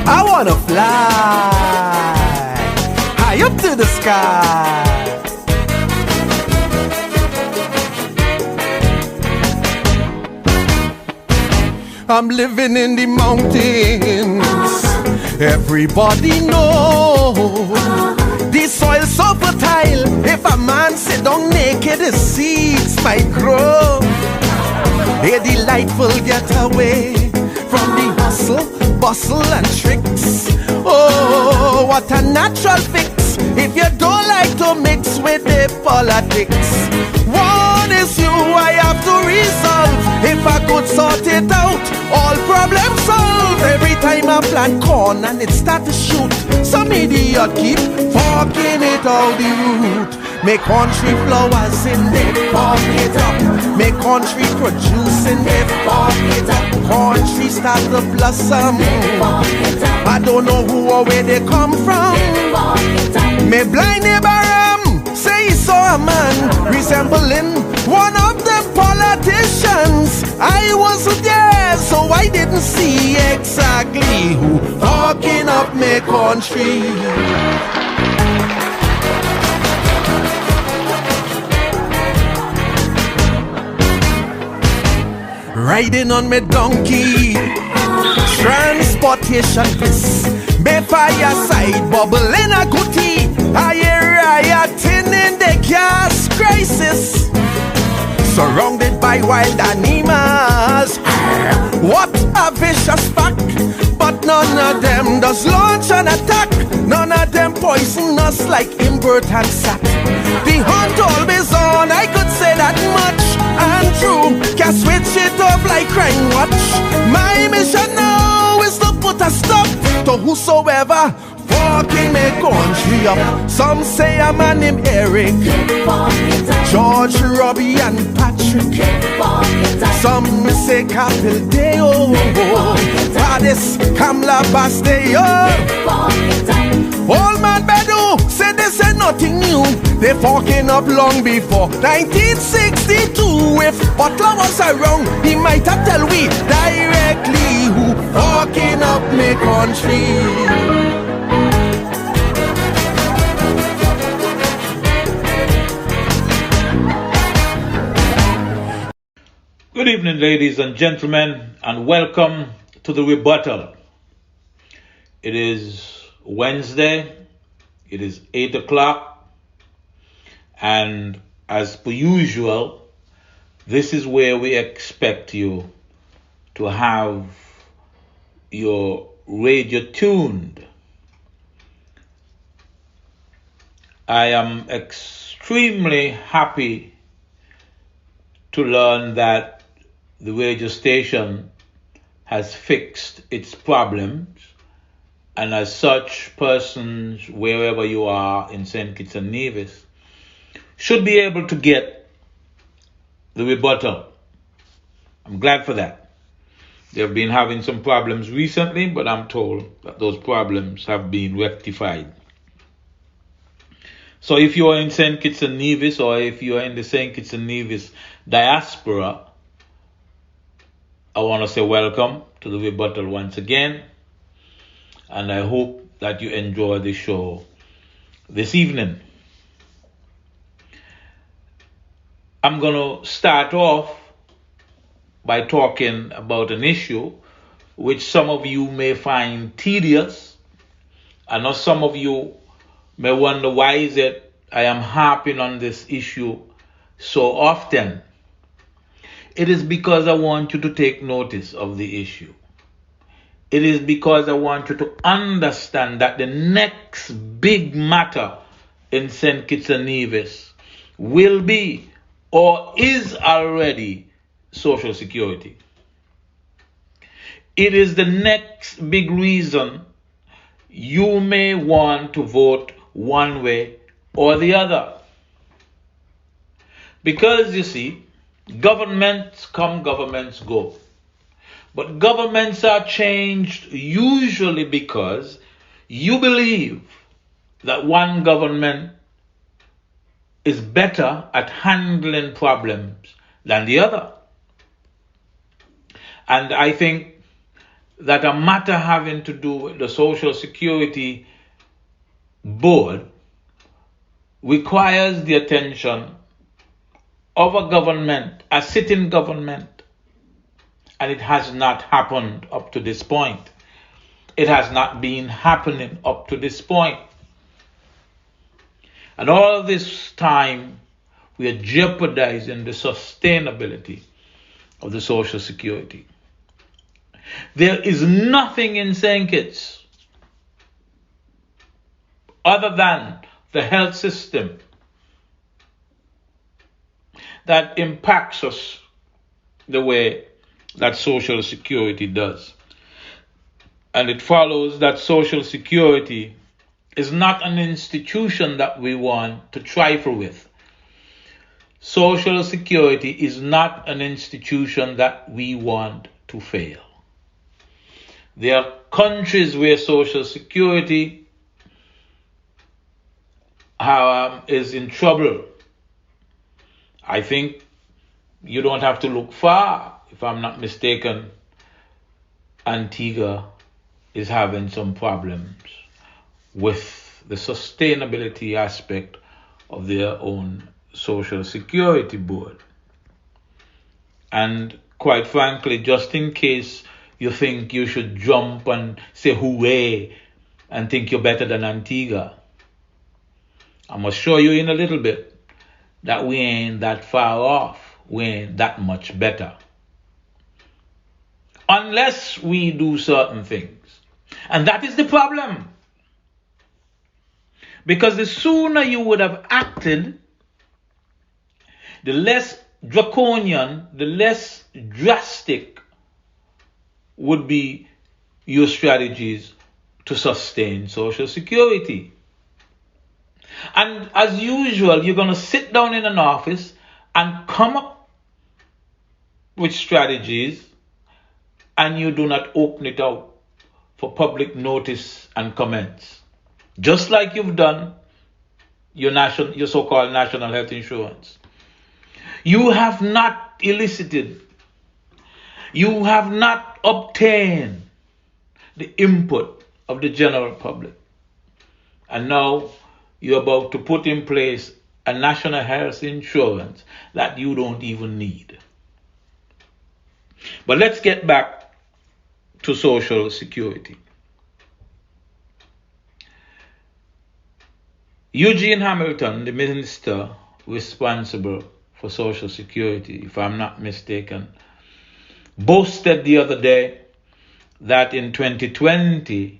I wanna fly high up to the sky. I'm living in the mountains. Everybody know the soil so fertile. If a man sit down naked, the seeds might grow. A delightful getaway from the hustle, bustle and tricks. Oh, what a natural fix if you don't like to mix with the politics. One issue I have to resolve. If I could sort it out, all problems solved. Every time I plant corn and it start to shoot, some idiot keep forking it out the root. Make country flowers in there, fork it up. Make country producing there, fork it up. Country start to blossom. I don't know who or where they come from. Me blind neighbor say he saw a man resembling one of them politicians. I wasn't there, so I didn't see exactly who talking up me country. Riding on me donkey, transportation bliss. Me fireside bubbling a goodie. I hear rioting in the gas crisis. Surrounded by wild animals. What a vicious pack. But none of them does launch an attack. None of them poison us like Imbert and Sat. The hunt always on, I could say that much. And true, can switch it off like crime watch. My mission now is to put a stop to whosoever fucking me country up. Some say a man named Eric, George, Robbie and Patrick. Some say Capildeo, Paris, Kamla Basteo. Old man Bedu said this ain't nothing new. They fucking up long before 1962. If Butler was around, he might have tell we directly who fucking up me country. Good evening, ladies and gentlemen, and welcome to the Rebuttal. It is Wednesday, it is 8 o'clock, and as per usual, this is where we expect you to have your radio tuned. I am extremely happy to learn that the radio station has fixed its problems, and as such, persons wherever you are in St. Kitts and Nevis should be able to get the Rebuttal. I'm glad for that. They've been having some problems recently, but I'm told that those problems have been rectified. So if you are in St. Kitts and Nevis, or if you are in the St. Kitts and Nevis diaspora, I want to say welcome to the Rebuttal once again, and I hope that you enjoy the show this evening. I'm going to start off by talking about an issue which some of you may find tedious. I know some of you may wonder why is it I am harping on this issue so often. It is because I want you to take notice of the issue. It is because I want you to understand that the next big matter in St. Kitts and Nevis will be or is already Social Security. It is the next big reason you may want to vote one way or the other. Because you see, governments come, governments go. But governments are changed usually because you believe that one government is better at handling problems than the other. And I think that a matter having to do with the Social Security Board requires the attention of a government, a sitting government, and it has not happened up to this point. It has not been happening up to this point. And all this time, we are jeopardizing the sustainability of the Social Security. There is nothing in St. Kitts other than the health system that impacts us the way that Social Security does. And it follows that Social Security is not an institution that we want to trifle with. Social Security is not an institution that we want to fail. There are countries where Social Security is in trouble. I think you don't have to look far. If I'm not mistaken, Antigua is having some problems with the sustainability aspect of their own Social Security Board. And quite frankly, just in case you think you should jump and say hooray and think you're better than Antigua, I must show you in a little bit that we ain't that far off. We ain't that much better. Unless we do certain things. And that is the problem. Because the sooner you would have acted, the less draconian, the less drastic would be your strategies to sustain Social Security. And as usual, you're going to sit down in an office and come up with strategies, and you do not open it out for public notice and comments. Just like you've done your so-called national health insurance. You have not elicited, you have not obtained the input of the general public. And now you're about to put in place a national health insurance that you don't even need. But let's get back to Social Security. Eugene Hamilton, the minister responsible for Social Security, if I'm not mistaken, boasted the other day that in 2020,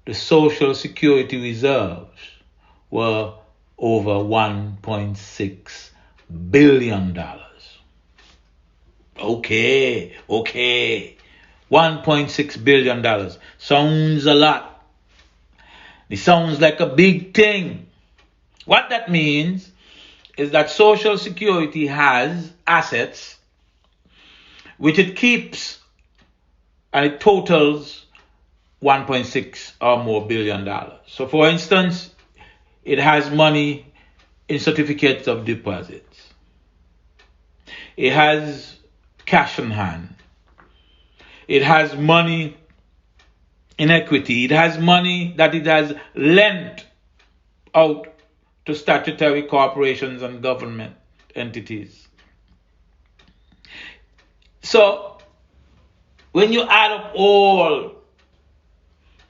the Social Security reserves were over $1.6 billion. Okay. $1.6 billion. Sounds a lot. It sounds like a big thing. What that means is that Social Security has assets which it keeps, and it totals 1.6 or more billion dollars. So for instance, it has money in certificates of deposits. It has cash in hand. It has money in equity. It has money that it has lent out to statutory corporations and government entities. So, when you add up all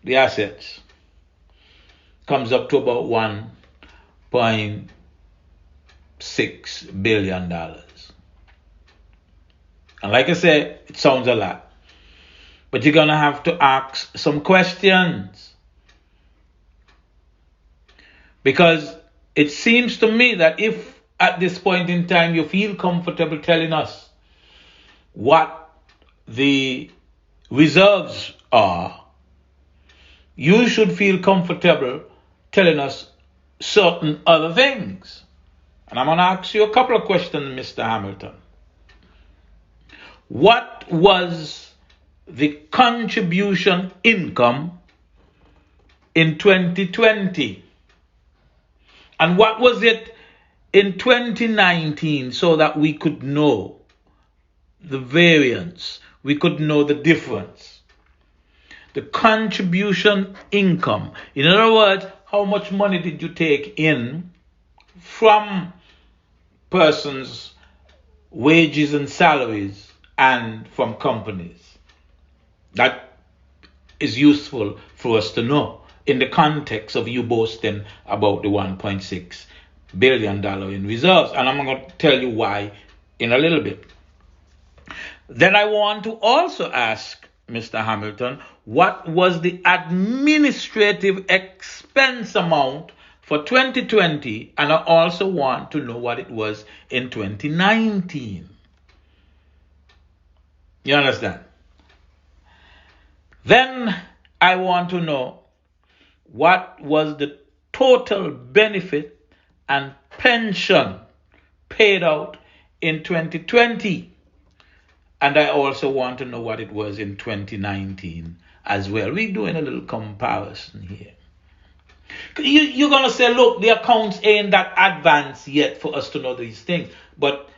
the assets, comes up to about $1.6 billion. And like I said, it sounds a lot. But you're going to have to ask some questions. Because it seems to me that if at this point in time you feel comfortable telling us what the reserves are, you should feel comfortable telling us certain other things. And I'm going to ask you a couple of questions, Mr. Hamilton. What was the contribution income in 2020? And what was it in 2019, so that we could know the variance, we could know the difference? the contribution income. In other words, how much money did you take in from persons' wages and salaries and from companies? That is useful for us to know in the context of you boasting about the $1.6 billion in reserves. And I'm going to tell you why in a little bit. Then I want to also ask Mr. Hamilton, what was the administrative expense amount for 2020? And I also want to know what it was in 2019. You understand? Then I want to know what was the total benefit and pension paid out in 2020. And I also want to know what it was in 2019 as well. We're doing a little comparison here. You're going to say, look, the accounts ain't that advanced yet for us to know these things. But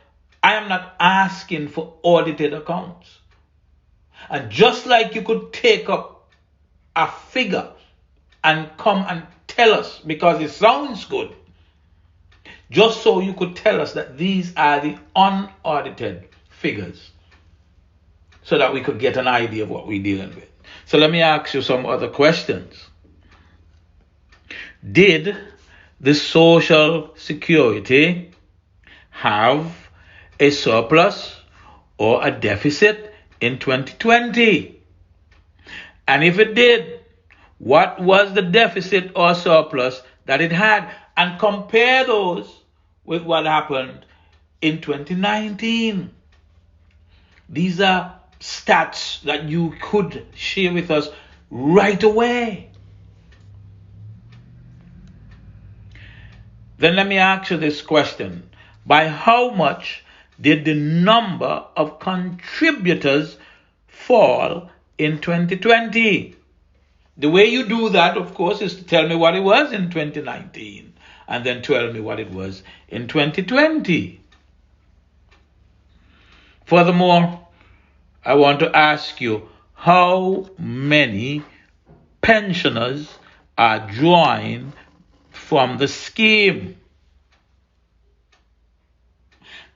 I am not asking for audited accounts. And just like you could take up a figure and come and tell us because it sounds good, just so you could tell us that these are the unaudited figures, so that we could get an idea of what we're dealing with. So let me ask you some other questions. Did the Social Security have a surplus or a deficit in 2020? And if it did, what was the deficit or surplus that it had? And compare those with what happened in 2019. These are stats that you could share with us right away. Then let me ask you this question. By how much did the number of contributors fall in 2020? The way you do that, of course, is to tell me what it was in 2019 and then tell me what it was in 2020. Furthermore, I want to ask you, how many pensioners are drawing from the scheme?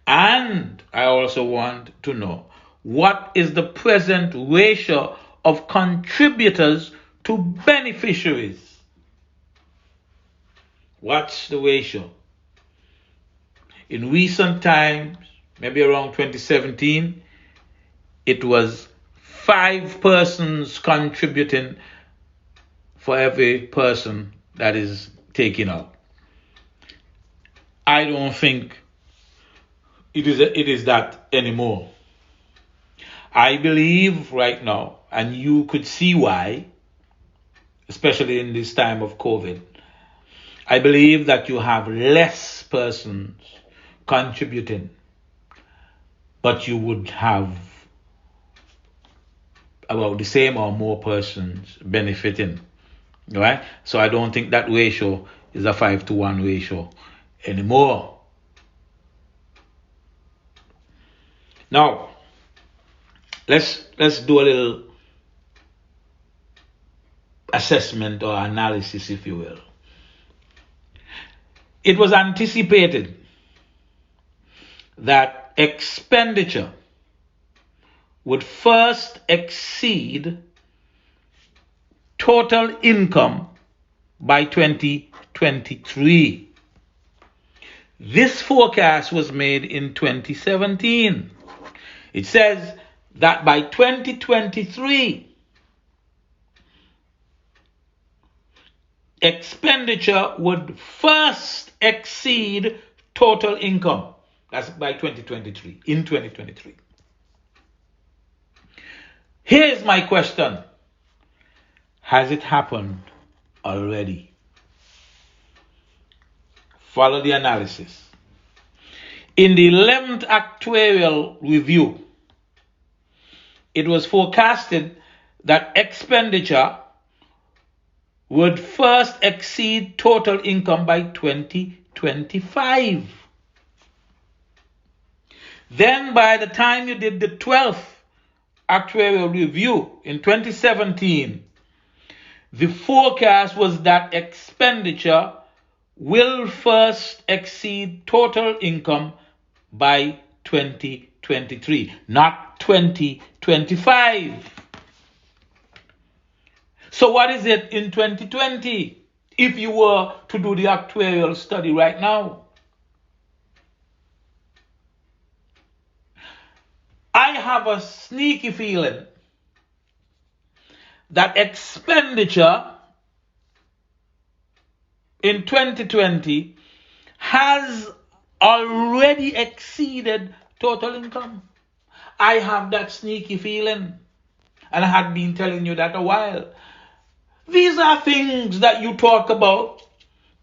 And I also want to know, what is the present ratio of contributors to beneficiaries? What's the ratio? In recent times, maybe around 2017, it was 5 persons contributing for every person that is taken out. I don't think it is that anymore. I believe right now, and you could see why, especially in this time of COVID, I believe that you have less persons contributing, but you would have about the same or more persons benefiting. Right? So I don't think that ratio is a 5-to-1 ratio anymore. Now, let's do a little assessment or analysis, if you will. It was anticipated that expenditure would first exceed total income by 2023. This forecast was made in 2017. It says that by 2023, expenditure would first exceed total income. That's by 2023, in 2023. Here's my question. Has it happened already? Follow the analysis. In the 11th actuarial review, it was forecasted that expenditure would first exceed total income by 2025. Then by the time you did the 12th actuarial review in 2017, the forecast was that expenditure will first exceed total income by 2023, not 2025. So what is it in 2020 if you were to do the actuarial study right now? I have a sneaky feeling that expenditure in 2020 has already exceeded total income. I have that sneaky feeling, and I had been telling you that a while. These are things that you talk about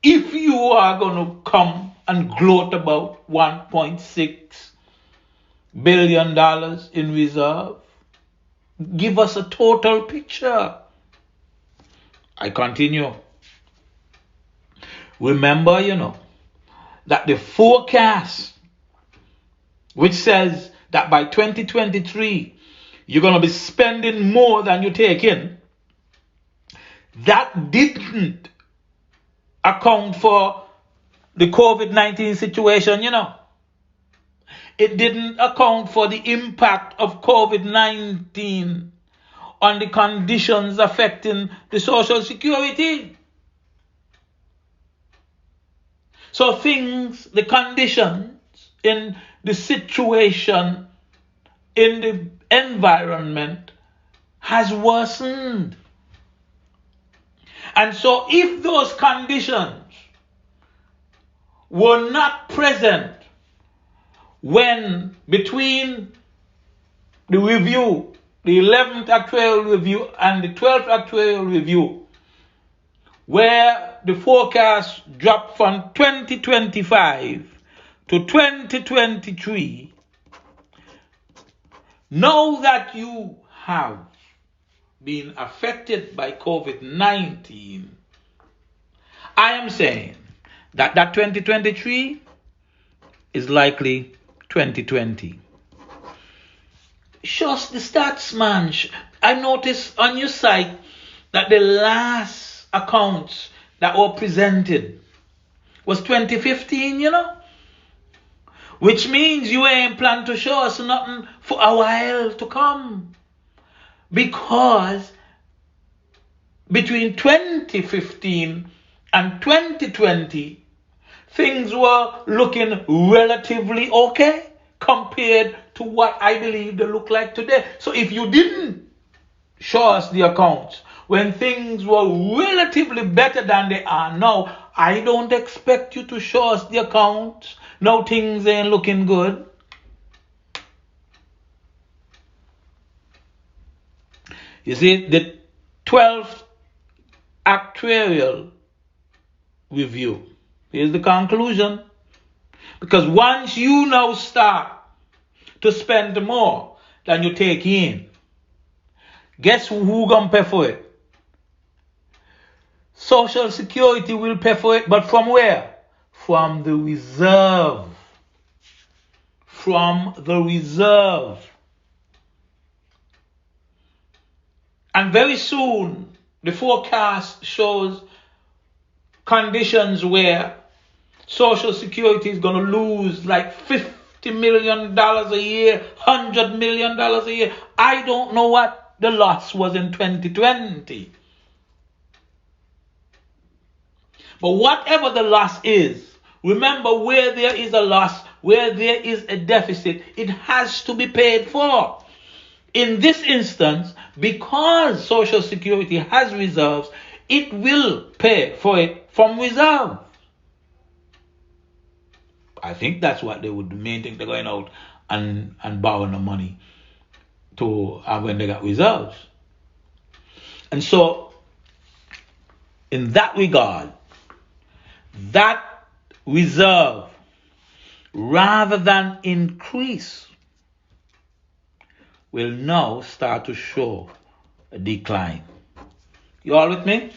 if you are going to come and gloat about $1.6 billion in reserve. Give us a total picture. I continue. Remember, that the forecast, which says that by 2023, you're going to be spending more than you take in, that didn't account for the COVID-19 situation, It didn't account for the impact of COVID-19 on the conditions affecting the Social Security. So the conditions in the situation, in the environment has worsened. And so if those conditions were not present when between the review, the 11th actuarial review and the 12th actuarial review, where the forecast dropped from 2025 to 2023, now that you have been affected by COVID-19, I am saying that 2023 is likely 2020. Just the stats, man. I noticed on your site that the last accounts that were presented was 2015, which means you ain't plan to show us nothing for a while to come, because between 2015 and 2020 things were looking relatively okay compared to what I believe they look like today. So if you didn't show us the accounts when things were relatively better than they are now, I don't expect you to show us the accounts. Now things ain't looking good. You see, the 12th actuarial review, here's the conclusion. Because once you now start to spend more than you take in, guess who gonna pay for it? Social Security will pay for it, but from where? From the reserve. From the reserve. And very soon, the forecast shows conditions where Social Security is going to lose like $50 million a year, $100 million a year. I don't know what the loss was in 2020. But whatever the loss is, remember, where there is a loss, where there is a deficit, it has to be paid for. In this instance, because Social Security has reserves, it will pay for it from reserve. I think that's what they would do. Main thing, they're going out and borrowing the money to when they got reserves. And so, in that regard, that reserve, rather than increase, will now start to show a decline. You all with me?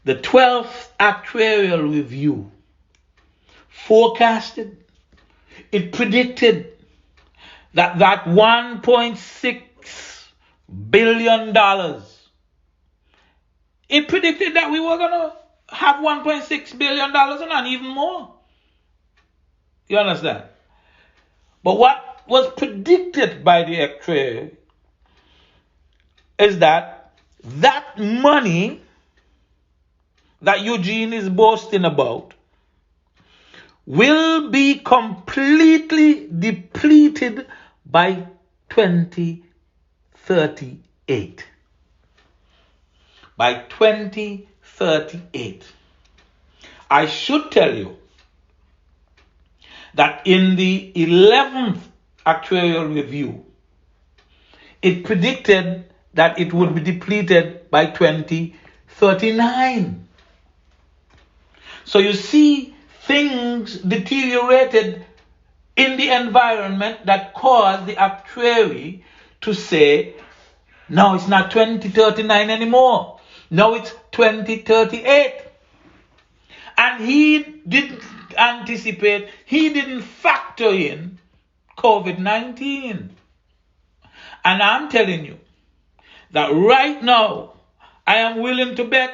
The 12th actuarial review forecasted, it predicted that $1.6 billion It predicted that we were going to have $1.6 billion and even more. You understand? But what was predicted by the actuary is that money that Eugene is boasting about will be completely depleted by 2038. By 2038. I should tell you that in the 11th actuarial review, it predicted that it would be depleted by 2039. So you see, things deteriorated in the environment that caused the actuary to say, no, it's not 2039 anymore. No, it's 2038. And he didn't anticipate, he didn't factor in COVID-19. And I'm telling you that right now, I am willing to bet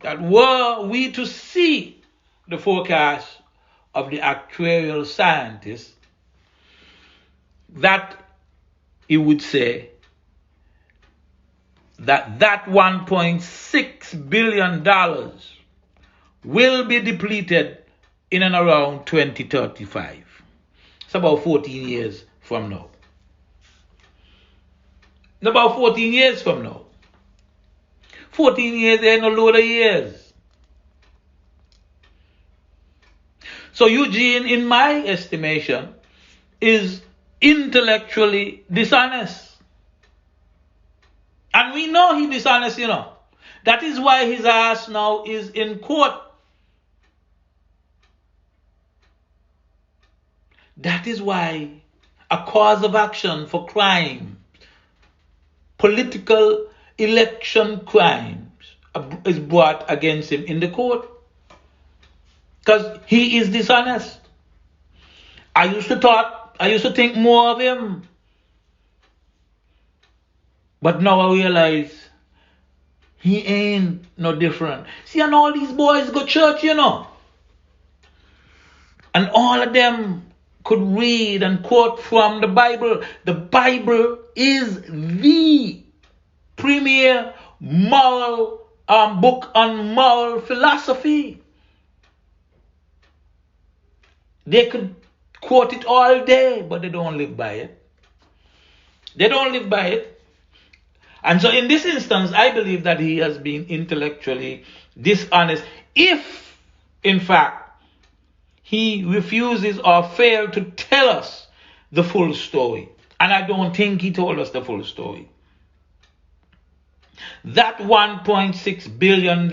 that were we to see the forecast of the actuarial scientists, that he would say that $1.6 billion will be depleted in and around 2035. It's about 14 years from now. It's about 14 years from now. 14 years ain't a load of years. So Eugene, in my estimation, is intellectually dishonest. And we know he's dishonest, you know. That is why his ass now is in court. That is why a cause of action for crime, political election crimes, is brought against him in the court. Because he is dishonest. I used to think more of him. But now I realize he ain't no different. See, and all these boys go to church, you know. And all of them could read and quote from the Bible. The Bible is the premier moral book on moral philosophy. They could quote it all day, but they don't live by it. They don't live by it. And so in this instance, I believe that he has been intellectually dishonest if, in fact, he refuses or fails to tell us the full story. And I don't think he told us the full story. That $1.6 billion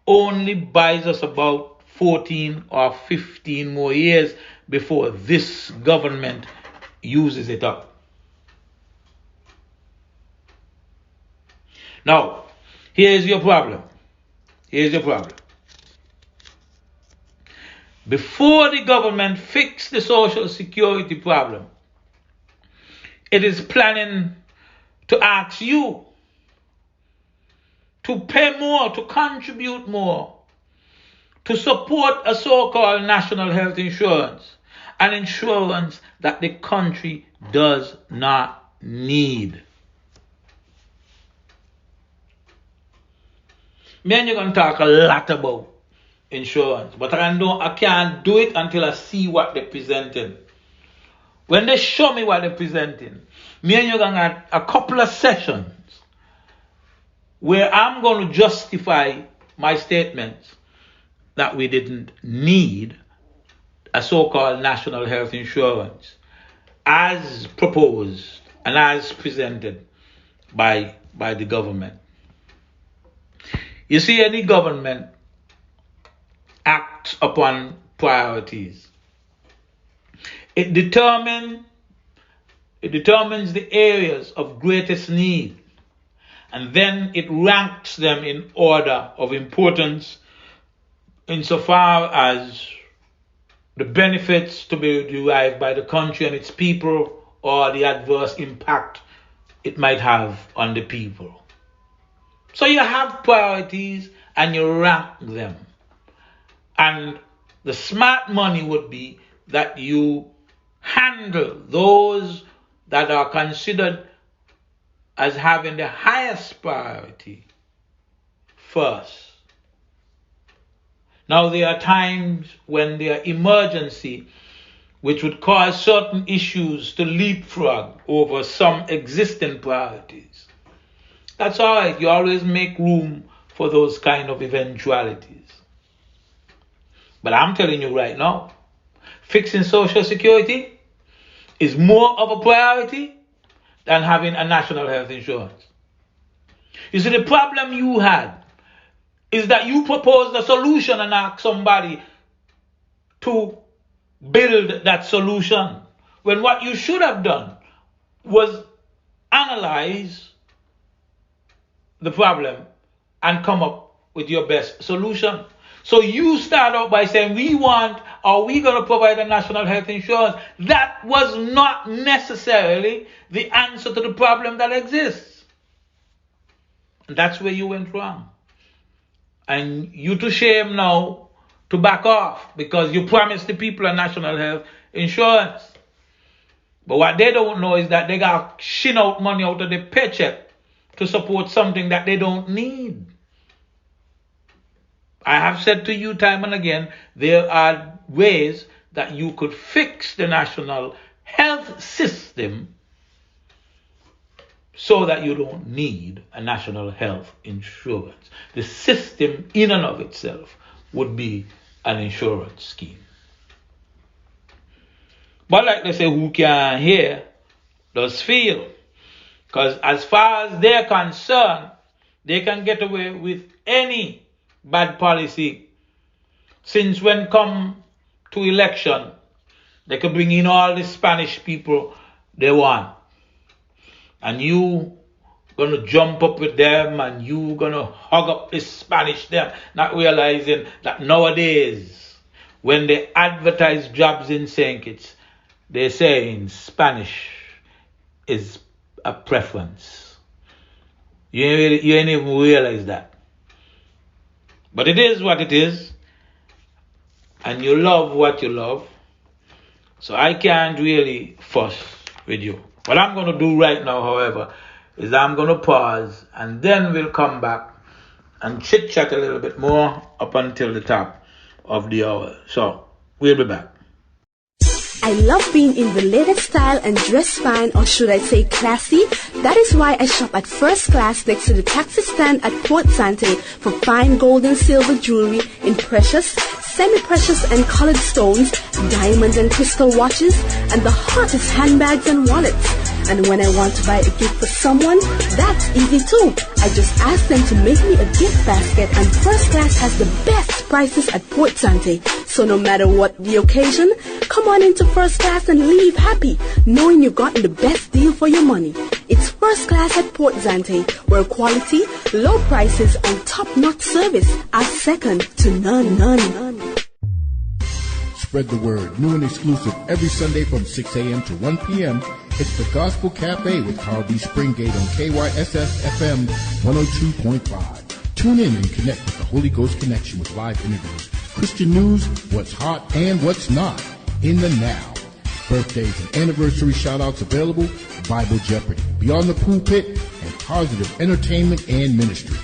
only buys us about 14 or 15 more years before this government uses it up. Now, here's your problem. Here's your problem. Before the government fix the social security problem, it is planning to ask you to pay more, to contribute more, to support a so-called national health insurance, an insurance that the country does not need. Me and you going to talk a lot about insurance, but I can't do it until I see what they're presenting. When they show me what they're presenting, me and you going to have a couple of sessions where I'm going to justify my statements that we didn't need a so-called national health insurance as proposed and as presented by the government. You see, any government acts upon priorities. It determines the areas of greatest need, and then it ranks them in order of importance insofar as the benefits to be derived by the country and its people, or the adverse impact it might have on the people. So you have priorities and you rank them. And the smart money would be that you handle those that are considered as having the highest priority first. Now there are times when there are emergency which would cause certain issues to leapfrog over some existing priorities. That's all right. You always make room for those kind of eventualities. But I'm telling you right now, fixing Social Security is more of a priority than having a national health insurance. You see, the problem you had is that you proposed a solution and asked somebody to build that solution, when what you should have done was analyze the problem and come up with your best solution. So you start out by saying, we're going to provide a national health insurance. That was not necessarily the answer to the problem that exists. And that's where you went wrong. And you to shame now to back off because you promised the people a national health insurance. But what they don't know is that they got to shin out money out of their paycheck to support something that they don't need. I have said to you time and again, there are ways that you could fix the national health system so that you don't need a national health insurance. The system in and of itself would be an insurance scheme. But like they say, who can hear does feel. Because as far as they're concerned, they can get away with any bad policy. Since when come to election, they can bring in all the Spanish people they want. And you gonna jump up with them and you gonna hug up the Spanish them, not realizing that nowadays, when they advertise jobs in St. Kitts, they say in Spanish is a preference. You ain't even realize that. But it is what it is. And you love what you love. So I can't really fuss with you. What I'm going to do right now, however, is I'm going to pause and then we'll come back and chit-chat a little bit more up until the top of the hour. So we'll be back. I love being in the latest style and dress fine, or should I say classy. That is why I shop at First Class next to the taxi stand at Port Sante for fine gold and silver jewelry in precious, semi-precious and colored stones, diamonds and crystal watches, and the hottest handbags and wallets. And when I want to buy a gift for someone, that's easy too. I just ask them to make me a gift basket, and First Class has the best prices at Port Sante. So no matter what the occasion, come on into First Class and leave happy, knowing you've gotten the best deal for your money. It's First Class at Port Sante, where quality, low prices, and top-notch service are second to none. Spread the word. New and exclusive every Sunday from 6 a.m. to 1 p.m. It's the Gospel Cafe with Carl D. Springate on KYSS FM 102.5. Tune in and connect with the Holy Ghost Connection with live interviews, Christian news, what's hot and what's not in the now. Birthdays and anniversary shout-outs available, Bible Jeopardy, Beyond the Pulpit, and positive entertainment and ministry.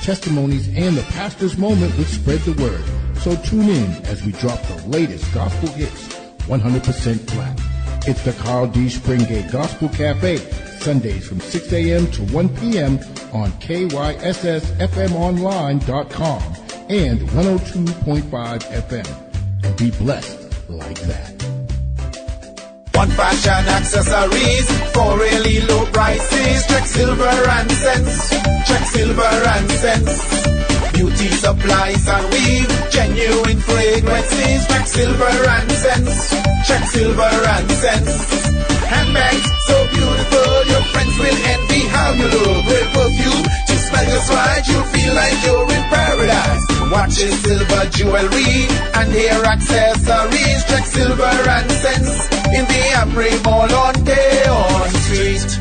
Testimonies and the pastor's moment with Spread the Word. So tune in as we drop the latest gospel hits, 100% black. It's the Carl D. Springate Gospel Cafe, Sundays from 6 a.m. to 1 p.m. on KYSSFMonline.com and 102.5 FM. And be blessed like that. One fashion accessories for really low prices. Check silver and cents. Check silver and cents. Beauty supplies and weave, genuine fragrances. Check silver and cents. Check silver and cents. Handbags so beautiful, your friends will envy how you look. With perfume to smell just right, you'll feel like you're in paradise. Watches, silver jewelry, and hair accessories. Check silver and cents in the Amri Mall on Day on Street.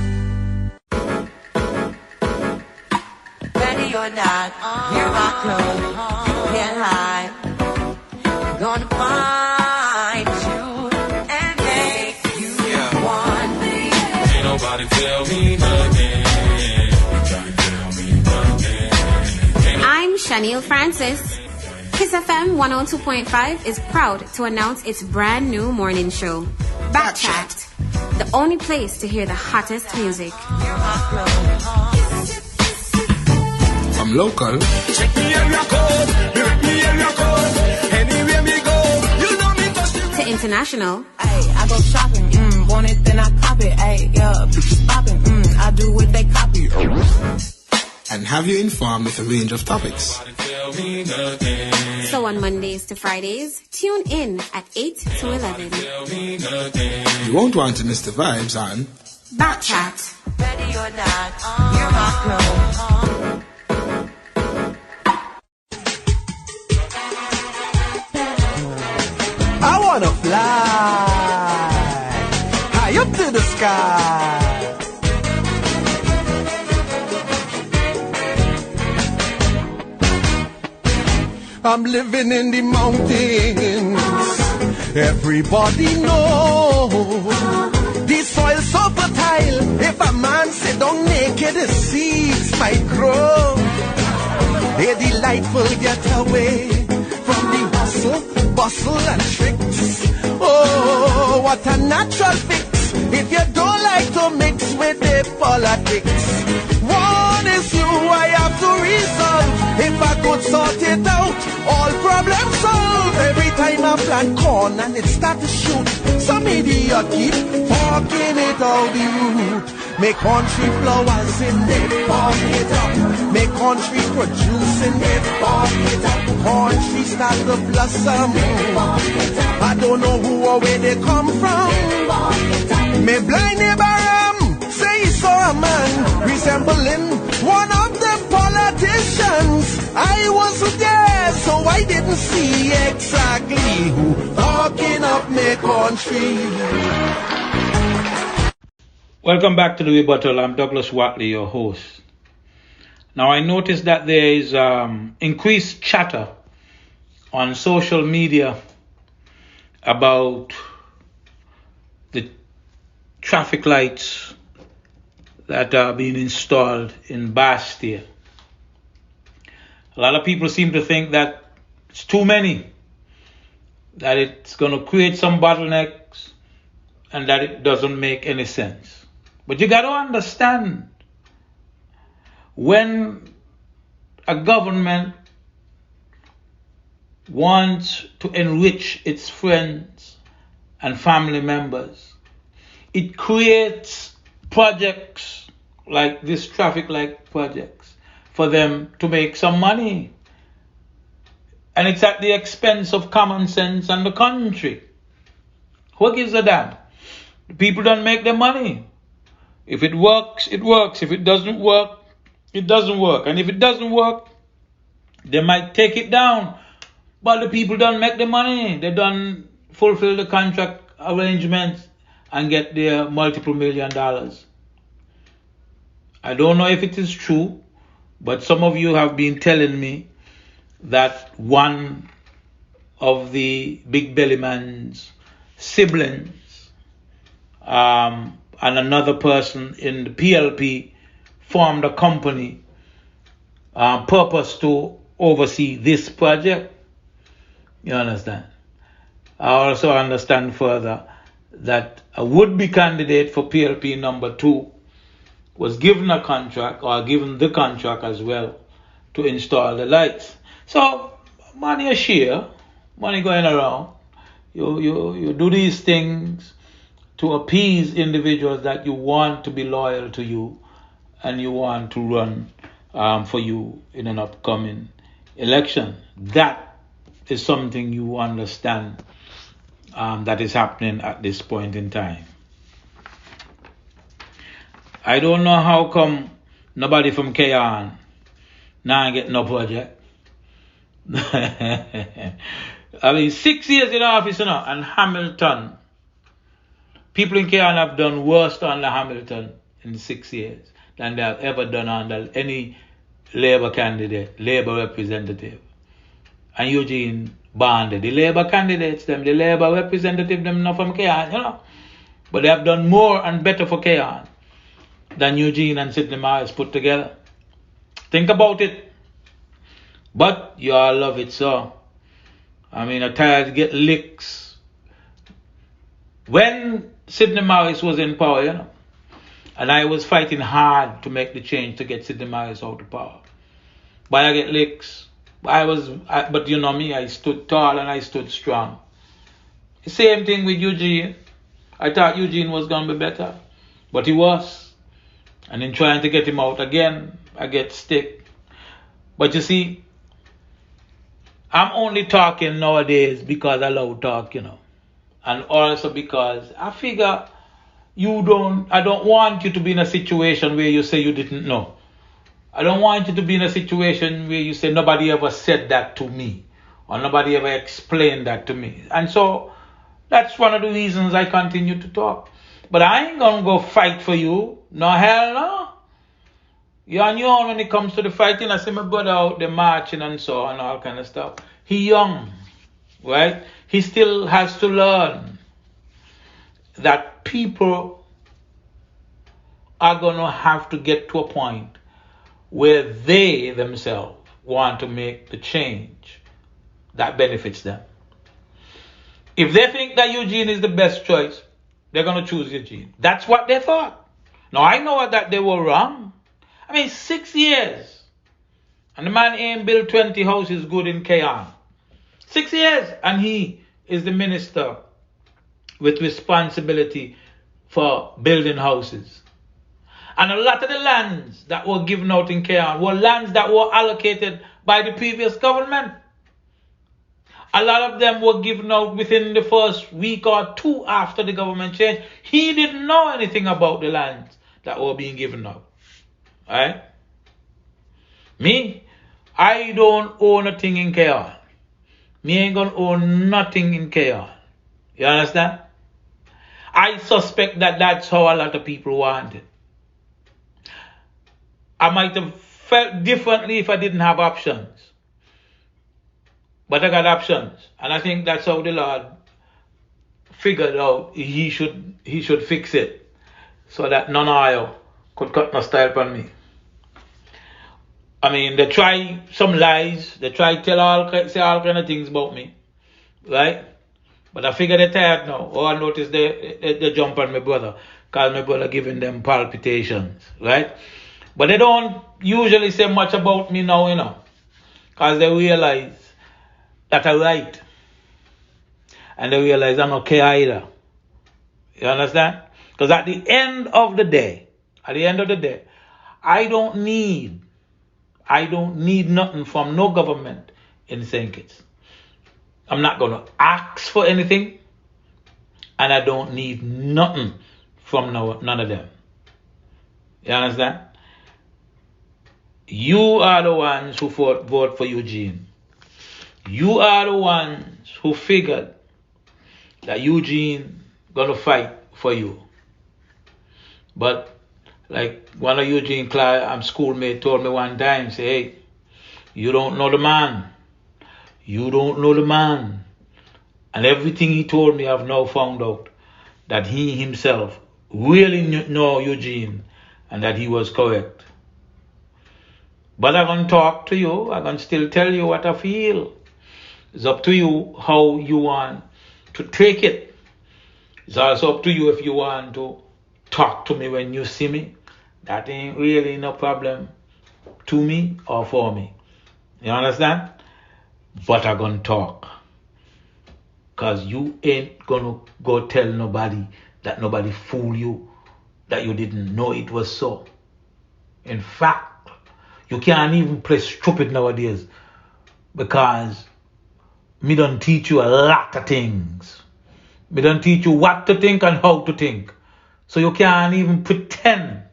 or not, you're my clue. You can't hide. I'm gonna find you and make you one thing. Ain't nobody tell me nothing. I'm Shaniel Francis. Kyssfm 102.5 is proud to announce its brand new morning show, Backchat, the only place to hear the hottest music. I'm local. Check me area code, me area code. Anywhere me go, you know me touch the To international. Ay, I go shopping, want it then I cop it. Ay, yeah, bitches popping, I do what they copy. And have you informed with a range of topics. So on Mondays to Fridays, tune in at 8 to 11. You won't want to miss the vibes on Backchat. ready or not, you're my clue. I wanna fly high up to the sky. I'm living in the mountains. Everybody knows the soil so fertile. If a man sit down naked, the seeds might grow. A delightful getaway from the hustle, bustle and tricks. Oh, what a natural fix if you don't like to mix with the politics. One is you I have to resolve. If I could sort it out, all problems solved. Every time I plant corn and it start to shoot, some idiot keep forking it out the root. Make country flowers in it, fork it up. Make country produce in it, fork it up. Country start to blossom. I don't know who or where they come from. Me blind neighbor say he saw a man resembling one of the politicians. I wasn't there, so I didn't see exactly who forking up me country. Welcome back to the Rebuttal. I'm Douglas Wattley, your host. Now, I noticed that there is increased chatter on social media about the traffic lights that are being installed in Bastia. A lot of people seem to think that it's too many, that it's going to create some bottlenecks, and that it doesn't make any sense. But you got to understand, when a government wants to enrich its friends and family members, it creates projects like this traffic light projects for them to make some money. And it's at the expense of common sense and the country. Who gives a damn? The people don't make their money. If it works, it works. If it doesn't work, it doesn't work. And if it doesn't work, they might take it down. But the people don't make the money. They don't fulfill the contract arrangements and get their multiple $1 million. I don't know if it is true, but some of you have been telling me that one of the Big Belly Man's siblings and another person in the PLP formed a company purpose to oversee this project. You understand? I also understand further that a would-be candidate for PLP number 2 was given a contract, or given the contract as well, to install the lights. So money a share, money going around. You do these things to appease individuals that you want to be loyal to you and you want to run for you in an upcoming election. That is something you understand that is happening at this point in time. I don't know how come nobody from Kayan now get no project. I mean, 6 years in office now, and Hamilton. People in Kayan have done worse under Hamilton in 6 years than they have ever done under any Labour candidate, Labour representative. And Eugene bonded. The Labour candidates, them, the Labour representative, them not from Keyan, you know. But they have done more and better for Keyan than Eugene and Sidney Morris put together. Think about it. But you all love it, so. I mean, I'm tired to get licks. When Sidney Morris was in power, you know, and I was fighting hard to make the change to get Sidney Morris out of power. But I get licks. But you know me, I stood tall and I stood strong. The same thing with Eugene. I thought Eugene was going to be better, but he was. And in trying to get him out again, I get stick. But you see, I'm only talking nowadays because I love talk, you know. And also because I figure I don't want you to be in a situation where you say you didn't know. I don't want you to be in a situation where you say nobody ever said that to me or nobody ever explained that to me. And so that's one of the reasons I continue to talk. But I ain't gonna go fight for you. No, hell no. You're on your own when it comes to the fighting. I see my brother out there marching and so on, all kind of stuff. He young, right? He still has to learn that people are gonna have to get to a point where they themselves want to make the change that benefits them. If they think that Eugene is the best choice, they're going to choose Eugene. That's what they thought. Now, I know that they were wrong. I mean, 6 years. And the man ain't built 20 houses good in Keyan. 6 years. And he is the minister with responsibility for building houses. And a lot of the lands that were given out in Keyan were lands that were allocated by the previous government. A lot of them were given out within the first week or two after the government change. He didn't know anything about the lands that were being given out. Right? Me, I don't own a thing in Keyan. Me ain't gonna own nothing in Keyan. You understand? I suspect that that's how a lot of people want it. I might have felt differently if I didn't have options. But I got options. And I think that's how the Lord figured out he should fix it. So that none of you could cut no style on me. I mean, they try some lies. They try to say all kind of things about me. Right? But I figure they're tired now. Oh, I noticed they jump on my brother. Because my brother giving them palpitations. Right? But they don't usually say much about me now, you know. Because they realize that I'm right. And they realize I'm okay either. You understand? Because at the end of the day, I don't need nothing from no government in St. Kitts. I'm not going to ask for anything. And I don't need nothing from none of them. You understand? You are the ones who vote for Eugene. You are the ones who figured that Eugene gonna fight for you. But like one of Eugene schoolmate told me one time, say, hey, you don't know the man. You don't know the man. And everything he told me, I've now found out that he himself really know Eugene and that he was correct. But I'm going to talk to you. I'm going to still tell you what I feel. It's up to you how you want to take it. It's also up to you if you want to talk to me when you see me. That ain't really no problem to me or for me. You understand? But I'm going to talk. Because you ain't going to go tell nobody that nobody fool you, that you didn't know it was so. In fact, you can't even play stupid nowadays because me don't teach you a lot of things. Me don't teach you what to think and how to think. So you can't even pretend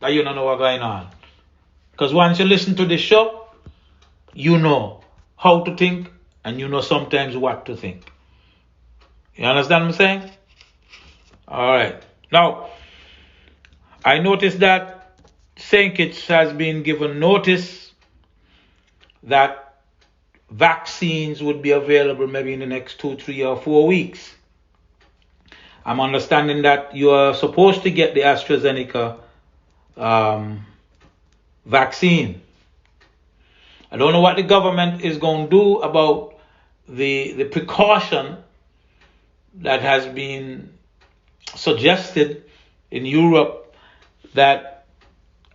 that you don't know what's going on. Because once you listen to this show, you know how to think and you know sometimes what to think. You understand what I'm saying? Alright. Now, I noticed that St. Kitts has been given notice that vaccines would be available maybe in the next 2, 3, or 4 weeks. I'm understanding that you are supposed to get the AstraZeneca vaccine. I don't know what the government is going to do about the precaution that has been suggested in Europe that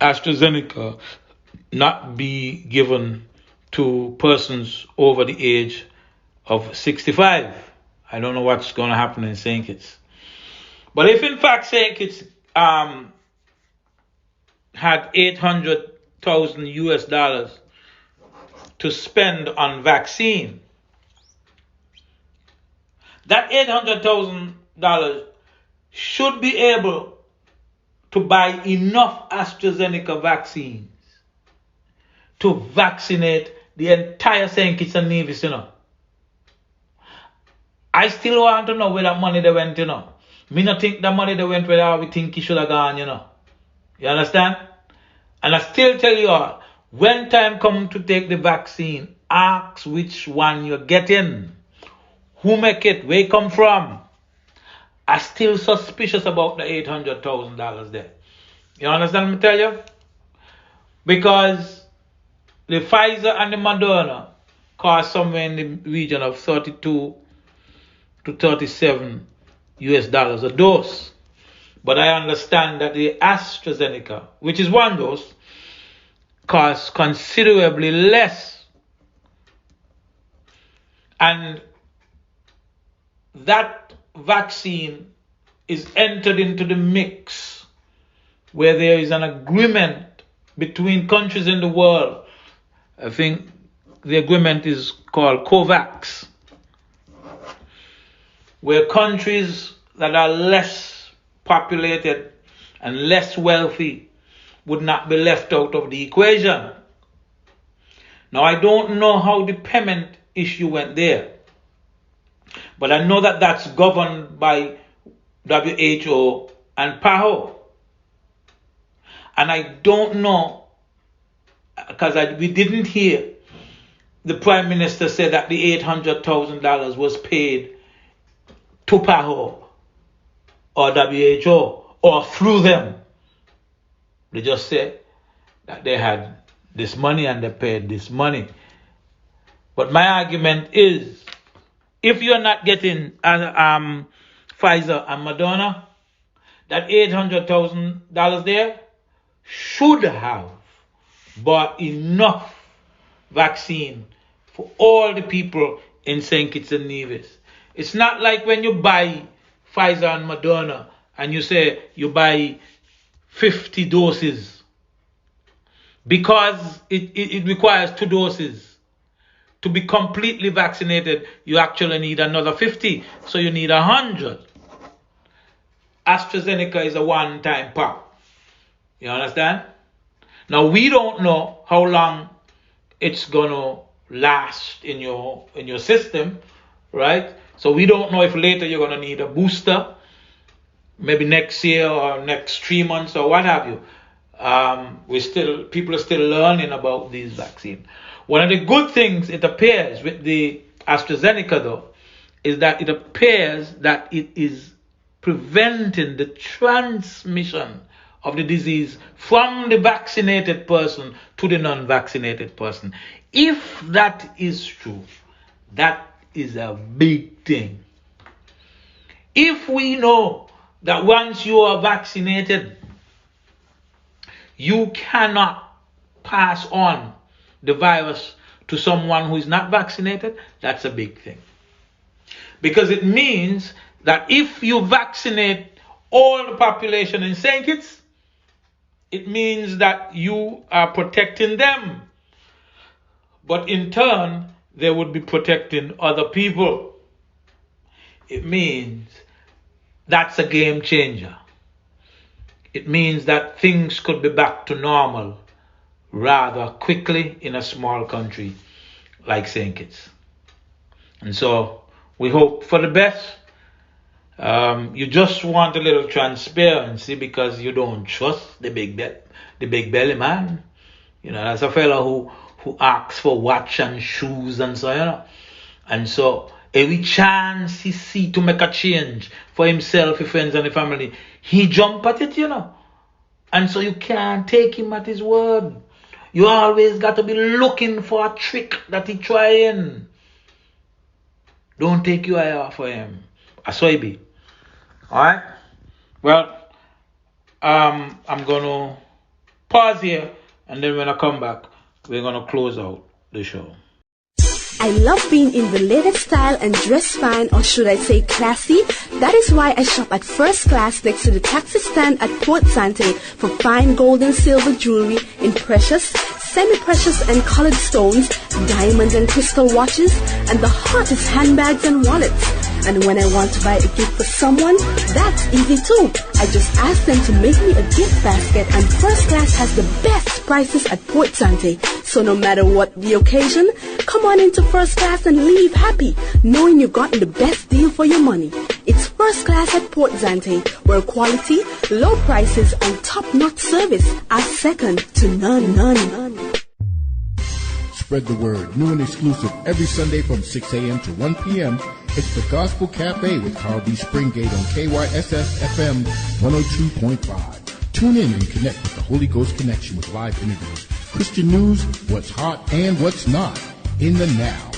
AstraZeneca not be given to persons over the age of 65. I don't know what's going to happen in St. Kitts. But if in fact St. Kitts had $800,000 to spend on vaccine, that $800,000 should be able to buy enough AstraZeneca vaccines to vaccinate the entire St. Kitts and Nevis, I still want to know where that money they went, Me not think that money they went where we think it should have gone, You understand? And I still tell you all, when time comes to take the vaccine, ask which one you're getting. Who make it? Where it come from? I'm still suspicious about the $800,000 there. You understand me tell you? Because the Pfizer and the Moderna cost somewhere in the region of 32 to 37 US dollars a dose. But I understand that the AstraZeneca, which is one dose, costs considerably less. And that vaccine is entered into the mix where there is an agreement between countries in the world. I think the agreement is called COVAX, where countries that are less populated and less wealthy would not be left out of the equation. Now, I don't know how the payment issue went there, but I know that that's governed by WHO and PAHO. And I don't know, because we didn't hear the Prime Minister say that the $800,000 was paid to PAHO or WHO or through them. They just said that they had this money and they paid this money. But my argument is, if you're not getting Pfizer and Moderna, that $800,000 there should have bought enough vaccine for all the people in St. Kitts and Nevis. It's not like when you buy Pfizer and Moderna and you say you buy 50 doses, because it requires 2 doses. To be completely vaccinated, you actually need another 50, so you need 100. AstraZeneca is a one-time pop. You understand? Now, we don't know how long it's going to last in your system, right? So we don't know if later you're going to need a booster, maybe next year or next 3 months or what have you. People are still learning about these vaccines. One of the good things, it appears, with the AstraZeneca though, is that it appears that it is preventing the transmission of the disease from the vaccinated person to the non-vaccinated person. If that is true, that is a big thing. If we know that once you are vaccinated, you cannot pass on the virus to someone who is not vaccinated, that's a big thing. Because it means that if you vaccinate all the population in St. Kitts, it means that you are protecting them. But in turn, they would be protecting other people. It means that's a game changer. It means that things could be back to normal rather quickly in a small country like St. Kitts. And so we hope for the best. You just want a little transparency because you don't trust the big belly man. You know, that's a fellow who asks for watch and shoes and so, you know. And so every chance he see to make a change for himself, his friends and the family, he jump at it, you know. And so you can't take him at his word. You always got to be looking for a trick that he trying. Don't take your eye off of him. That's how he be. Alright? Well, I'm gonna pause here, and then when I come back, we're gonna close out the show. I love being in the latest style and dress fine, or should I say classy. That is why I shop at First Class next to the taxi stand at Port Sante for fine gold and silver jewelry in precious, semi-precious and colored stones, diamond and crystal watches, and the hottest handbags and wallets. And when I want to buy a gift for someone, that's easy too. I just ask them to make me a gift basket, and First Class has the best prices at Port Sante. So no matter what the occasion, come on into First Class and leave happy, knowing you've gotten the best deal for your money. It's First Class at Port Sante, where quality, low prices, and top-notch service are second to none. Spread the word. New and exclusive every Sunday from 6 a.m. to 1 p.m. It's the Gospel Cafe with Carl D. Springate on KYSS FM 102.5. Tune in and connect with the Holy Ghost Connection with live interviews, Christian news, what's hot and what's not in the now.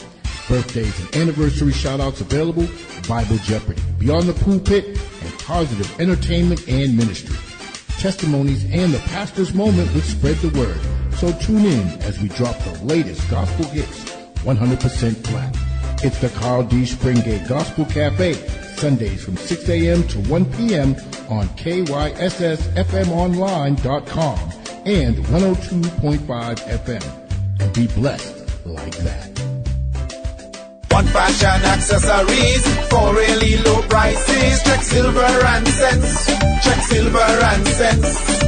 Birthdays and anniversary shout-outs available, Bible Jeopardy, Beyond the Pulpit, and positive entertainment and ministry. Testimonies and the pastor's moment with Spread the Word. So tune in as we drop the latest gospel hits, 100% black. It's the Carl D. Springate Gospel Cafe, Sundays from 6 a.m. to 1 p.m. on KYSSFMonline.com and 102.5 FM. And be blessed like that. One fashion accessories for really low prices. Check silver and cents. Check silver and cents.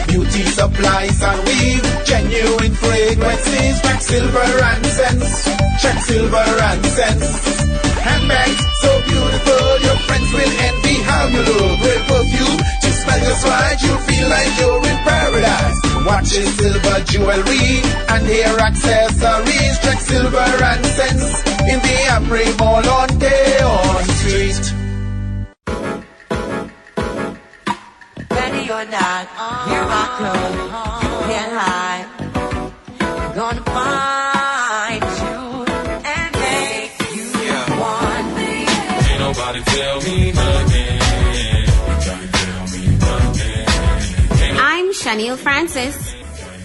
Beauty supplies and weave, genuine fragrances. Check silver and cents. Check silver and cents. Handbags so beautiful, your friends will envy how you look. With perfume to smell just right, you'll feel like you're in paradise. Watches, silver jewelry, and hair accessories. Check silver and cents in the Amri Mall on Deon Street. Ready or not, you're my clothes, can't hide. Gonna find you and make you want me. Ain't nobody tell me nothing. I'm Shaniel Francis.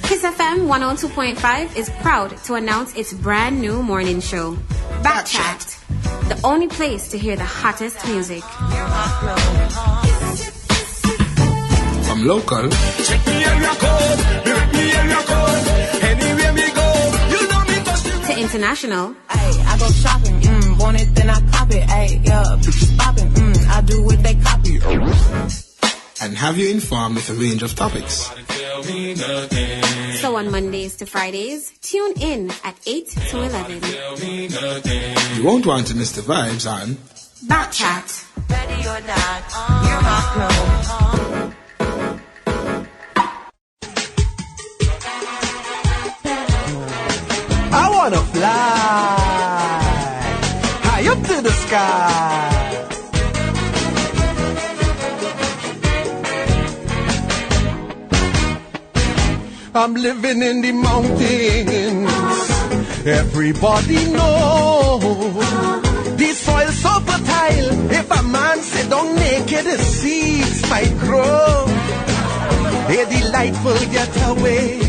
Kyssfm 102.5 is proud to announce its brand new morning show, Backchat, the only place to hear the hottest music. I'm local. Check me area code, direct me area code. Anywhere me go, you know me touch the To international. Ay, I go shopping, want it then I cop it. Ay, yeah, bitches popping, I do what they copy. And have you informed with a range of topics. So on Mondays to Fridays, tune in at 8 to 11. You won't want to miss the vibes on Backchat. Ready or not, you're my clothes. I wanna fly high up to the sky. I'm living in the mountains. Everybody knows the soil so fertile. If a man sit down naked, the seeds might grow. A delightful getaway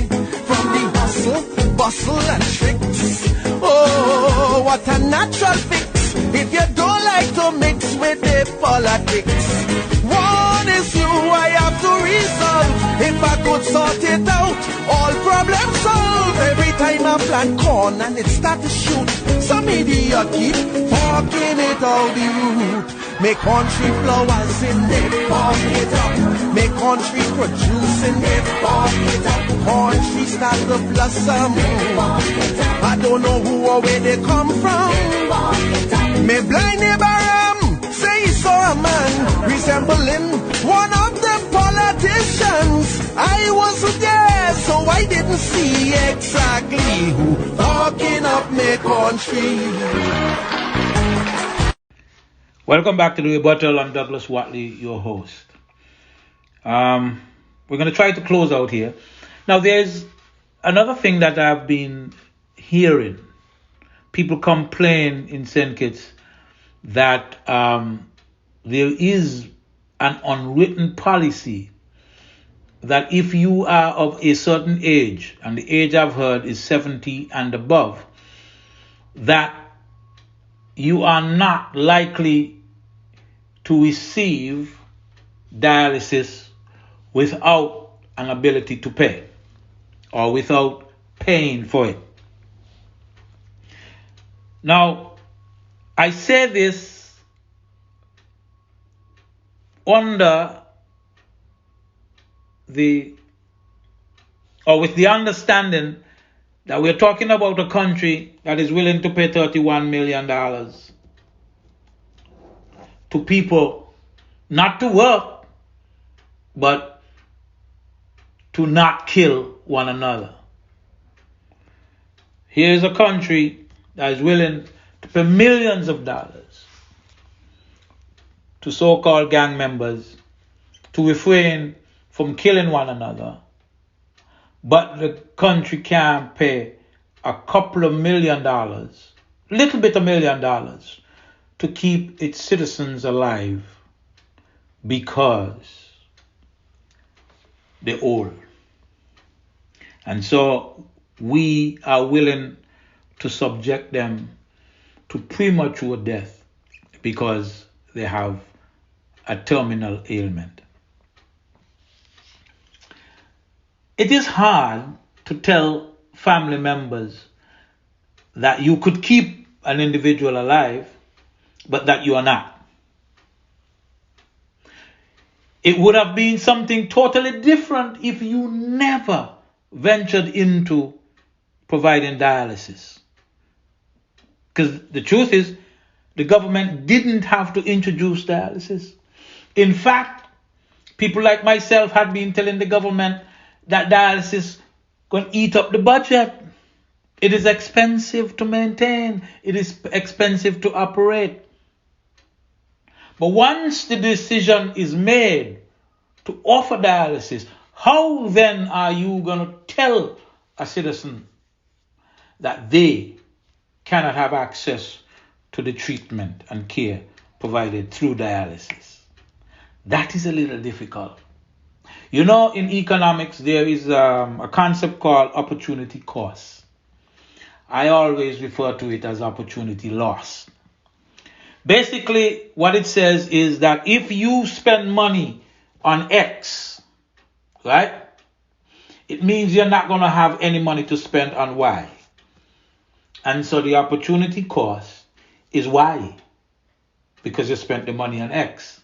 from the hustle, bustle and tricks. Oh, what a natural fix if you don't like to mix with the politics. One issue I have to resolve. If I could sort it out, all problems solved. Every time I plant corn and it start to shoot, some idiot keep fucking it out the root. Make country flowers in it, fuck it up. Make country produce in it, fuck it up. Country start to blossom. I don't know who or where they come from. Me blind neighbor say he saw a man resembling one of them politicians. I wasn't there, so I didn't see exactly who walking up my country. Welcome back to the Rebuttal. I'm Douglas Wattley, your host. We're going to try to close out here. Now, there's another thing that I've been hearing. People complain in St. Kitts that there is an unwritten policy that if you are of a certain age, and the age I've heard is 70 and above, that you are not likely to receive dialysis without an ability to pay or without paying for it. Now, I say this under with the understanding that we're talking about a country that is willing to pay $31 million to people not to work, but to not kill one another. Here's a country that is willing to pay millions of dollars to so-called gang members to refrain from killing one another, but the country can't pay a couple of $1 million, little bit of $1 million, to keep its citizens alive because they're old. And so we are willing to subject them to premature death because they have a terminal ailment. It is hard to tell family members that you could keep an individual alive, but that you are not. It would have been something totally different if you never ventured into providing dialysis. Because the truth is, the government didn't have to introduce dialysis. In fact, people like myself had been telling the government that dialysis going to eat up the budget. It is expensive to maintain. It is expensive to operate. But once the decision is made to offer dialysis, how then are you going to tell a citizen that they cannot have access to the treatment and care provided through dialysis? That is a little difficult. You know, in economics, there is a concept called opportunity cost. I always refer to it as opportunity loss. Basically, what it says is that if you spend money on X, right, it means you're not going to have any money to spend on Y. And so the opportunity cost is Y, because you spent the money on X.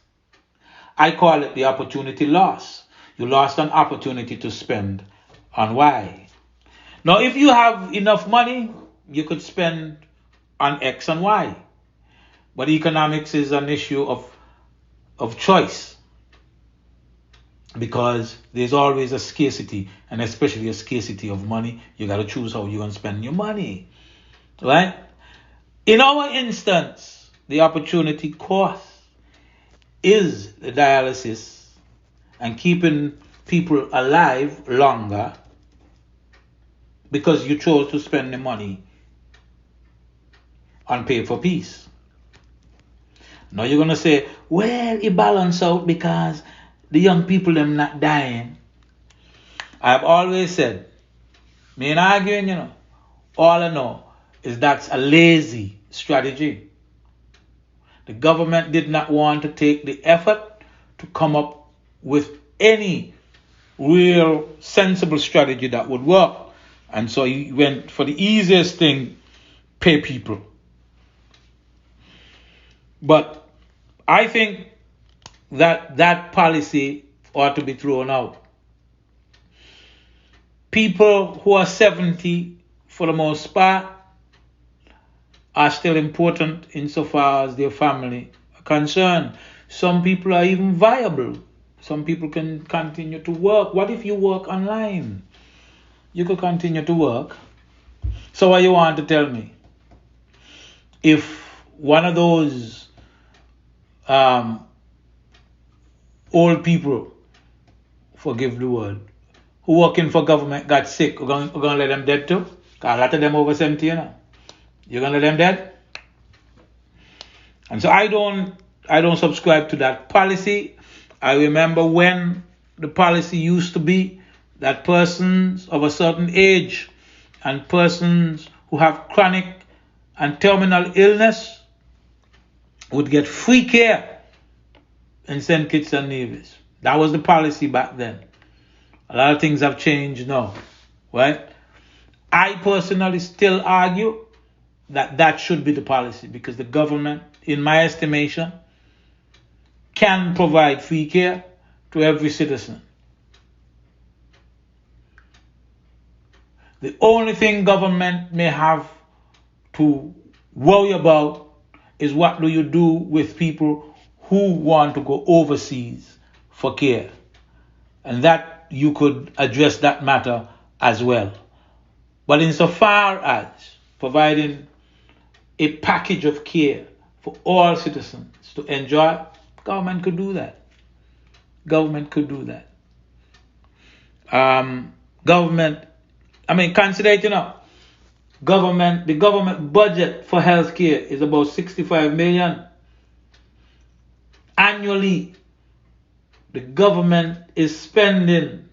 I call it the opportunity loss. You lost an opportunity to spend on Y. Now, if you have enough money, you could spend on X and Y. But economics is an issue of choice, because there's always a scarcity, and especially a scarcity of money. You got to choose how you're going to spend your money, right? In our instance, the opportunity cost is the dialysis and keeping people alive longer because you chose to spend the money on pay for peace. Now you're going to say, well, it balance out because the young people them not dying. I've always said, me and arguing, all I know is that's a lazy strategy. The government did not want to take the effort to come up with any real sensible strategy that would work. And so he went for the easiest thing, pay people. But I think that policy ought to be thrown out. People who are 70, for the most part, are still important insofar as their family are concerned. Some people are even viable. Some people can continue to work. What if you work online? you could continue to work. So what you want to tell me? If one of those old people, forgive the word, who working for government got sick, we're going to let them dead too? Because a lot of them over 70, you know. You're going to let them dead? And so I don't subscribe to that policy. I remember when the policy used to be that persons of a certain age and persons who have chronic and terminal illness would get free care in St. Kitts and Nevis. That was the policy back then. A lot of things have changed now, right? I personally still argue that should be the policy, because the government, in my estimation, can provide free care to every citizen. The only thing government may have to worry about is what do you do with people who want to go overseas for care. And that you could address that matter as well. But insofar as providing a package of care for all citizens to enjoy, government could do that. Government could do that. Consider it, the government budget for healthcare is about 65 million. Annually, the government is spending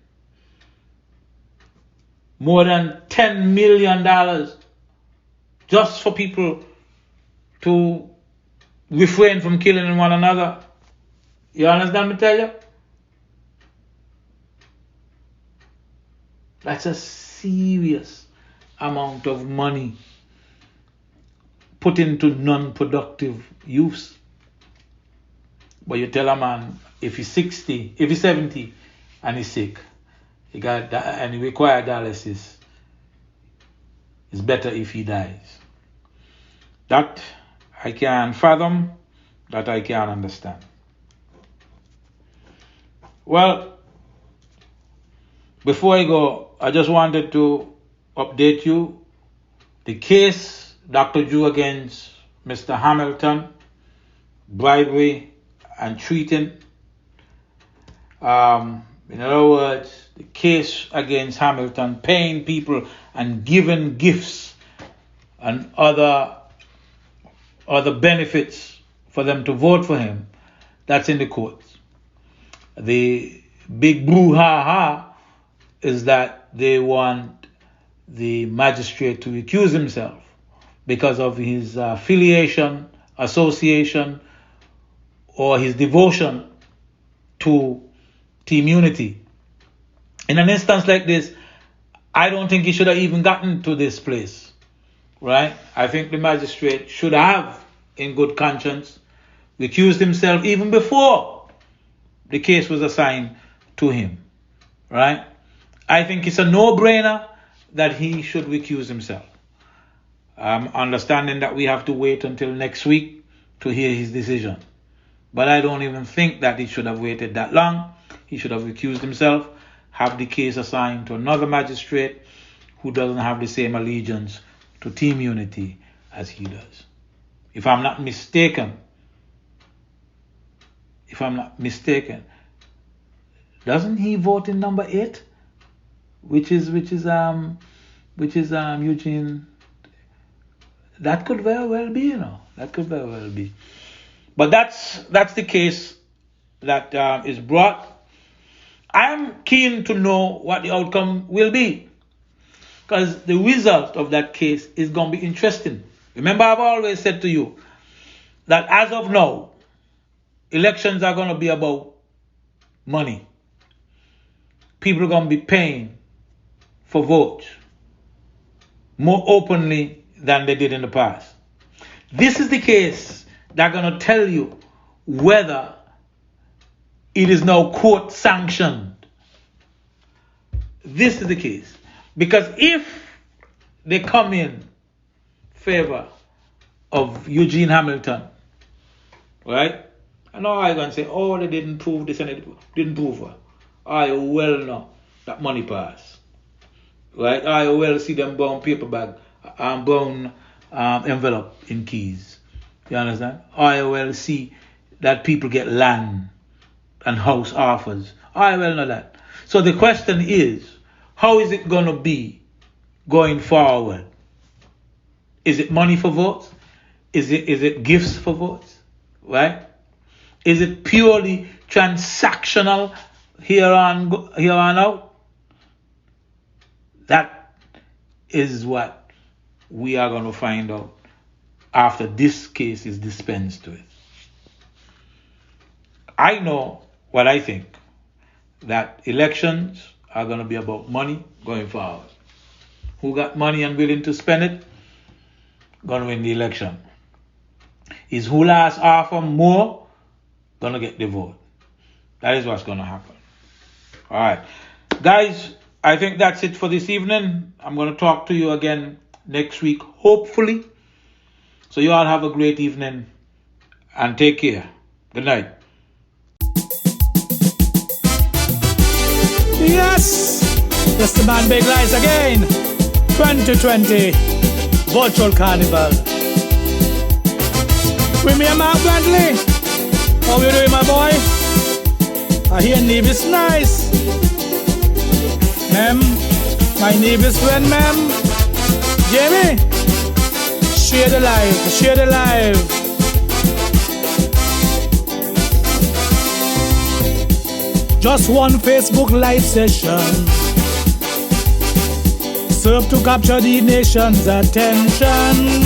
more than $10 million just for people to refrain from killing one another. You understand me tell you? That's a serious amount of money put into non-productive use. But you tell a man, if he's 60, if he's 70 and he's sick, and he requires dialysis, it's better if he dies. That I can fathom, that I can understand. Well, before I go, I just wanted to update you. The case Dr. Drew against Mr. Hamilton, bribery and treating. In other words, the case against Hamilton, paying people and giving gifts and other benefits for them to vote for him, that's in the courts. The big brouhaha is that they want the magistrate to recuse himself because of his affiliation, association, or his devotion to Team Unity. In an instance like this, I don't think he should have even gotten to this place, right? I think the magistrate should have, in good conscience, recused himself even before the case was assigned to him, right? I think it's a no-brainer that he should recuse himself. Understanding that we have to wait until next week to hear his decision. But I don't even think that he should have waited that long. He should have recused himself, have the case assigned to another magistrate who doesn't have the same allegiance to Team Unity as he does. If I'm not mistaken, doesn't he vote in number 8? Which is Eugene? That could very well be, That could very well be. But that's the case that is brought. I'm keen to know what the outcome will be, because the result of that case is going to be interesting. Remember, I've always said to you that as of now, elections are going to be about money. People are going to be paying for votes more openly than they did in the past. This is the case that's going to tell you whether it is now court sanctioned. This is the case. Because if they come in favor of Eugene Hamilton, right? And now I'm going to say, they didn't prove this and they didn't prove her. I well know that money passed. right? I will see them brown paper bag, brown envelope in Keys. You understand? I will see that people get land and house offers. I will know that. So the question is, how is it going to be going forward? Is it money for votes? Is it gifts for votes? Right? Is it purely transactional here on out? That is what we are going to find out after this case is dispensed with. I know what I think, that elections are going to be about money going forward. Who got money and willing to spend it, going to win the election. Is who last offer more, going to get the vote. That is what's going to happen. All right. Guys, I think that's it for this evening. I'm going to talk to you again next week, hopefully. So you all have a great evening and take care. Good night. Yes! That's the man Big Lies again. 2020 Virtual Carnival. With me and Mark Wattley. How you doing, my boy? I hear Neve is nice. Ma'am, my Neve is friend, ma'am. Jamie, share the live, share the live. Just one Facebook live session served to capture the nation's attention.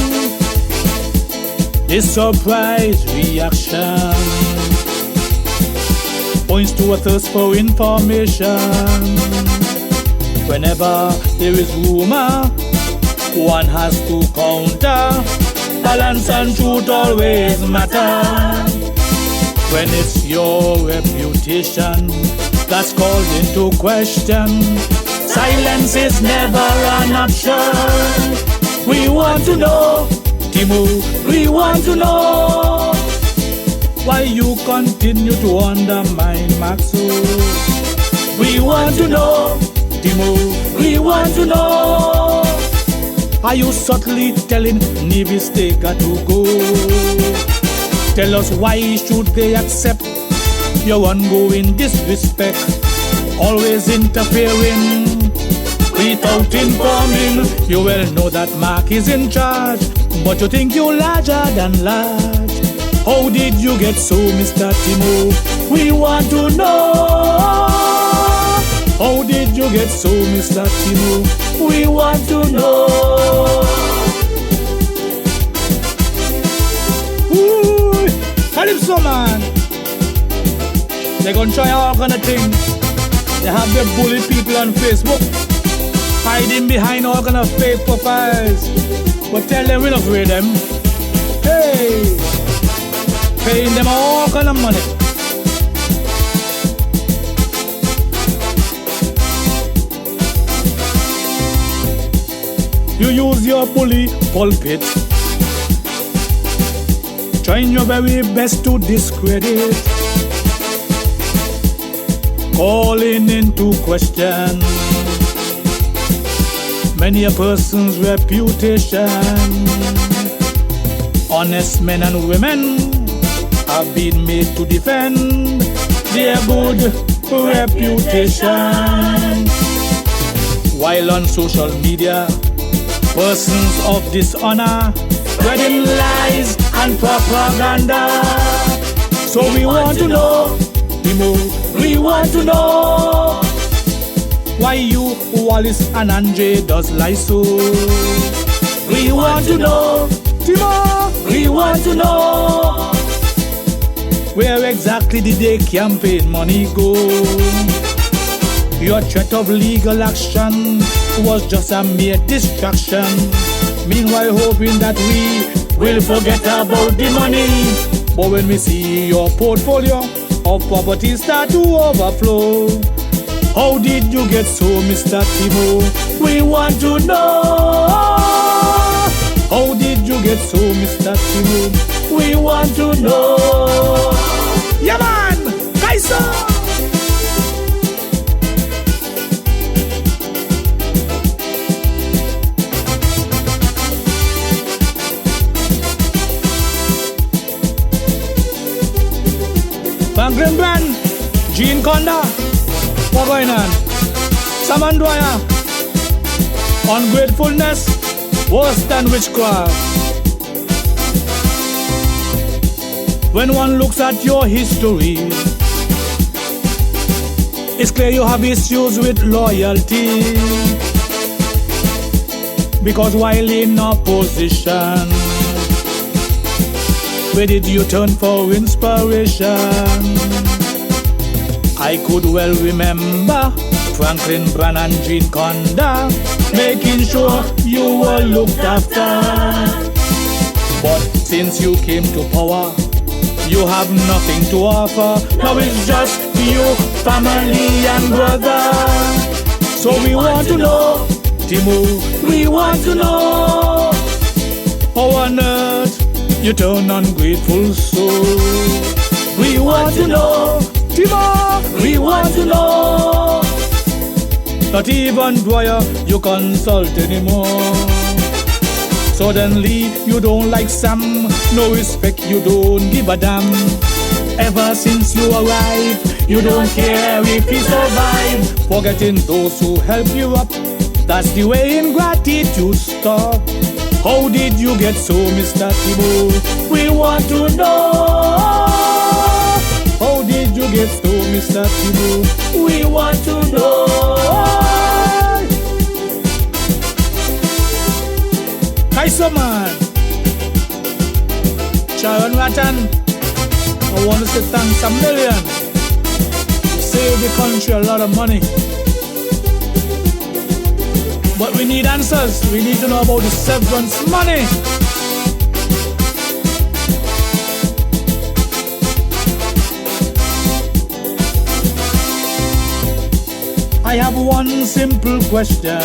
This surprise reaction points to a thirst for information. Whenever there is rumor, one has to counter. Balance and truth always matter. When it's your reputation that's called into question, silence is never an option. We want to know, Timo, we want to know why you continue to undermine Maxo. We want to know, Timo, we want to know. Are you subtly telling Nevis they got to go? Tell us why should they accept your ongoing disrespect? Always interfering without informing. You well know that Mark is in charge, but you think you're larger than large. How did you get so, Mr. Timo? We want to know. How did you get so, Mr. Timo? We want to know. Calypso, man. They're gonna try all kind of things. They have their bully people on Facebook, hiding behind all kind of fake profiles. But tell them we're not afraid them. Hey, paying them all kind of money. You use your bully pulpit, trying your very best to discredit, calling into question many a person's reputation. Honest men and women have been made to defend their good reputation, while on social media, persons of dishonor spreading lies and propaganda. So we want to know, Timo, we want to know why you, Wallace and Andre does lie so. We want to know, Timo, we want to know where exactly did their campaign money go? Your threat of legal action was just a mere distraction. Meanwhile, hoping that we will forget about the money. But when we see your portfolio of properties start to overflow, how did you get so, Mr. Timo? We want to know. How did you get so, Mr. Timo? We want to know. Yeah, man! Kyssfm! Rattan, Gene Conda, what going on? Saman Dwyer, ungratefulness, worse than witchcraft. When one looks at your history, it's clear you have issues with loyalty. Because while in opposition, where did you turn for inspiration? I could well remember Franklin Brand and Gene Conda making sure you were looked after. But since you came to power, you have nothing to offer. Now it's just you, family and brother. So we want to know, Timo, we want to know how on earth you turn ungrateful soul. We want to know, Timo, we want to know. Not even Dwyer you consult anymore. Suddenly you don't like Sam, no respect, you don't give a damn. Ever since you arrived, you don't care if you survive. Forgetting those who help you up, that's the way ingratitude stop. How did you get so, Mr. Timo? We want to know. How did you get so, Mr. Timo? We want to know. Kyssfm, Sharon Rattan, I want to say thanks a million. You saved the country a lot of money. But we need answers. We need to know about the severance money. I have one simple question.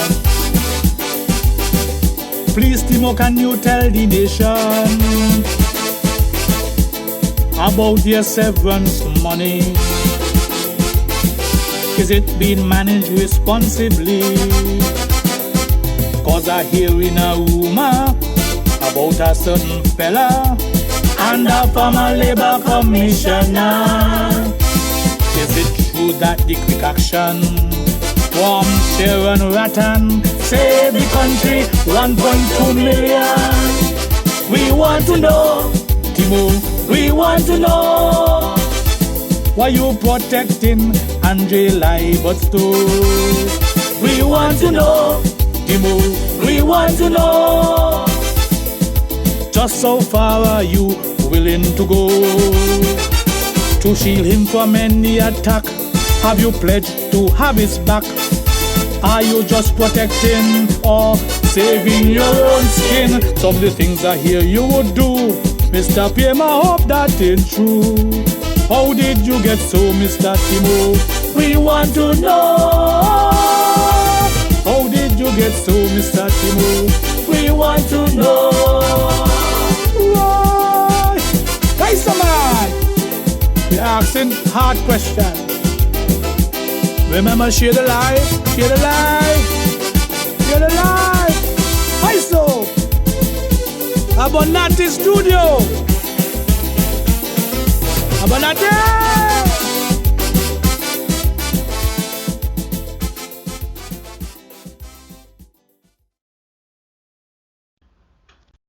Please, Timo, can you tell the nation about your severance money? Is it being managed responsibly? Cause I hear in a rumor about a certain fella and a former labor commissioner. Is it true that the quick action from Sharon Rattan saved the country 1.2 million? We want to know, Timo, we want to know. Why you protecting Andre Liverstone? We want to know, Timo, we want to know. Just how far are you willing to go to shield him from any attack? Have you pledged to have his back? Are you just protecting or saving your own skin? Some of the things I hear you would do, Mr. PM, I hope that ain't true. How did you get so, Mr. Timo? We want to know. How did you get so, Mr. Timo? We want to know. Why? Kyssfm, we're asking hard questions. Remember, share the life, share the life, share the life. Kyssfm, Abonati Studio. Abonati.